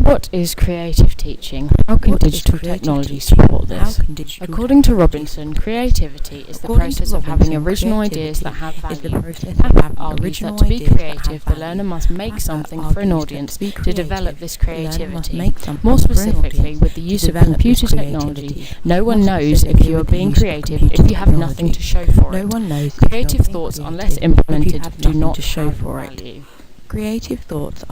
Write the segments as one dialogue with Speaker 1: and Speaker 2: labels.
Speaker 1: What is creative teaching? How can digital technology support this? According to Robinson, creativity is the process of having original ideas that have value. Papert argues that to be creative, the learner must make something for an audience to develop this creativity. More specifically, with the use of computer technology, no one knows if you are being creative if you have nothing to show for it. Creative thoughts, unless implemented, do not have value.
Speaker 2: Creative thoughts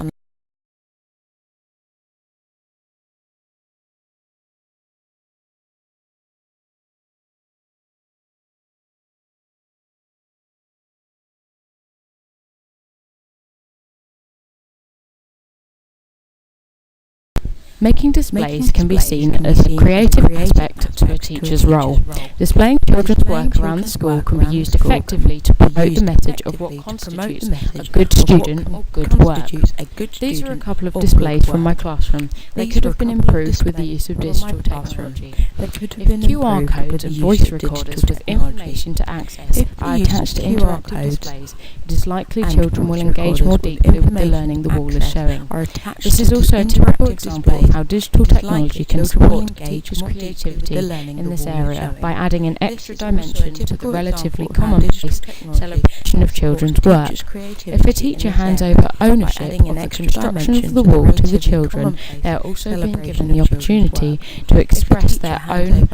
Speaker 1: Making displays can be seen as a creative aspect to a teacher's role. Displaying children's work around the school can be used effectively to promote the message of what constitutes a good student or good work. These are a couple of displays from my classroom. They could have been improved with the use of digital technology. If QR codes and voice recorders with information to access are attached to interactive displays, it is likely children will engage more deeply with the learning the wall is showing. This is also a typical example of how digital technology can support teachers' creativity in this area by adding an extra dimension to the relatively commonplace celebration of children's work. If a teacher hands over ownership of the construction of the wall to the children, they are also being given the opportunity to express their creative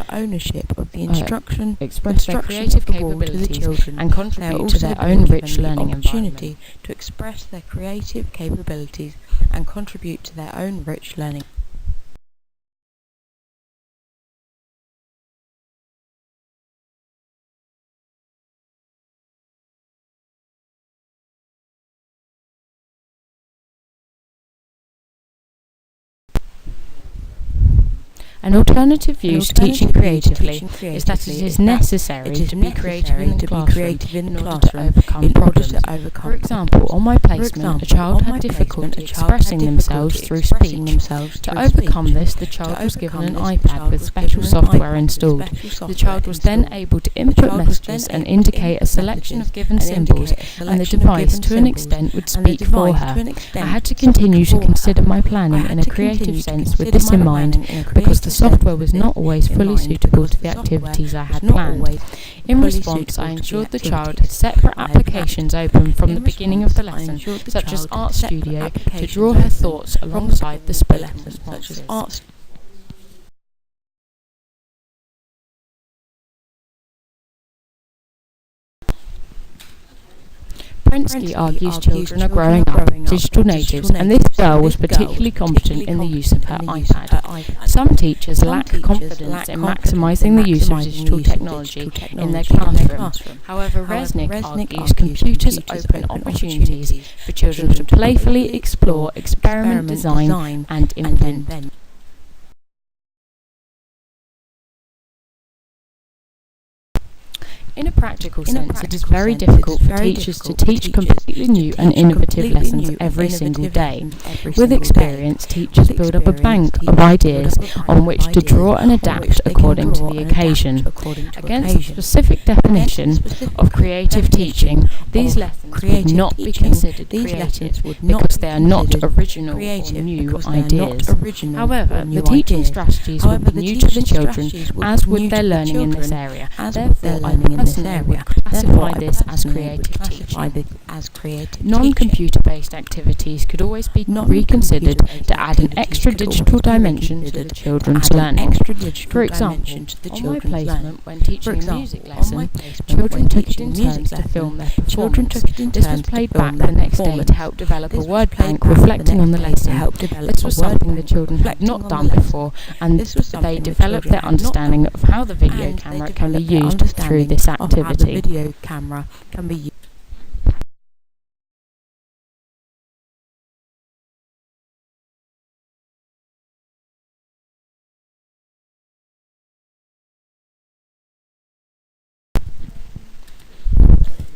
Speaker 1: capabilities and contribute to their own rich learning environment. An alternative view to teaching creatively is that it is necessary to be creative in the classroom in order to overcome problems. For example, on my placement, a child had difficulty expressing themselves through speech. To overcome this, the child was given an iPad with special software installed. The child was then able to input messages and indicate a selection of given symbols, and the device, to an extent, would speak for her. I had to continue to consider my planning in a creative sense with this in mind, because the software was not always fully suitable to the activities I had planned. In response, I ensured the child had separate applications open from the beginning of the lesson, such as Art Studio, to draw her thoughts alongside the spoken responses. Prensky argues children are growing up digital natives, and this girl was particularly competent in the use of her iPad. Some teachers lack confidence in maximising the use of digital technology in their classroom. However, Resnick argues computers open opportunities for children to playfully explore, experiment, design, and invent. In a practical sense, it is very difficult for teachers to teach completely new and innovative lessons every single day. With experience, teachers build up a bank of ideas on which to draw and adapt according to the occasion. Against the specific definition of creative teaching, these lessons would not be considered creative because they are not original or new ideas. However, the teaching strategies would be new to the children, as would their learning in this area. Therefore, I personally would classify this as creative teaching. Non-computer-based activities could always be reconsidered to add an extra digital dimension to the children's learning. For example, on my placement, when teaching a music lesson, children took it in turns to film their performance. This was played back the next day to help develop a word bank reflecting on the lesson. This was something the children had not done before, and they developed their understanding of how the video camera can be used through this activity.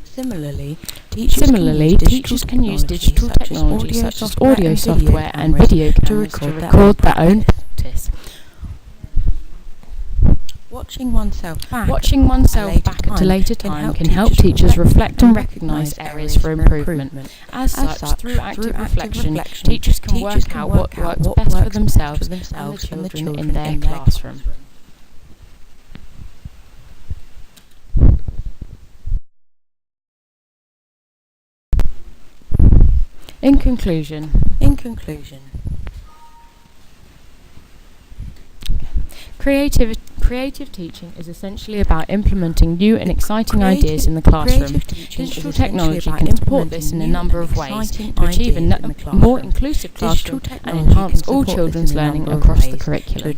Speaker 2: Similarly,
Speaker 1: teachers can use digital technology such as audio software and video cameras to record their own practice.
Speaker 2: What Watching oneself
Speaker 1: back at a later time can help teachers reflect and recognise areas for improvement. As such, through active reflection, teachers can work out what works best for themselves and the children in their classroom. In conclusion, Creative teaching is essentially about implementing new and exciting ideas in the classroom. Digital technology can support this in a number of ways to achieve a more inclusive classroom and enhance all children's learning across the curriculum.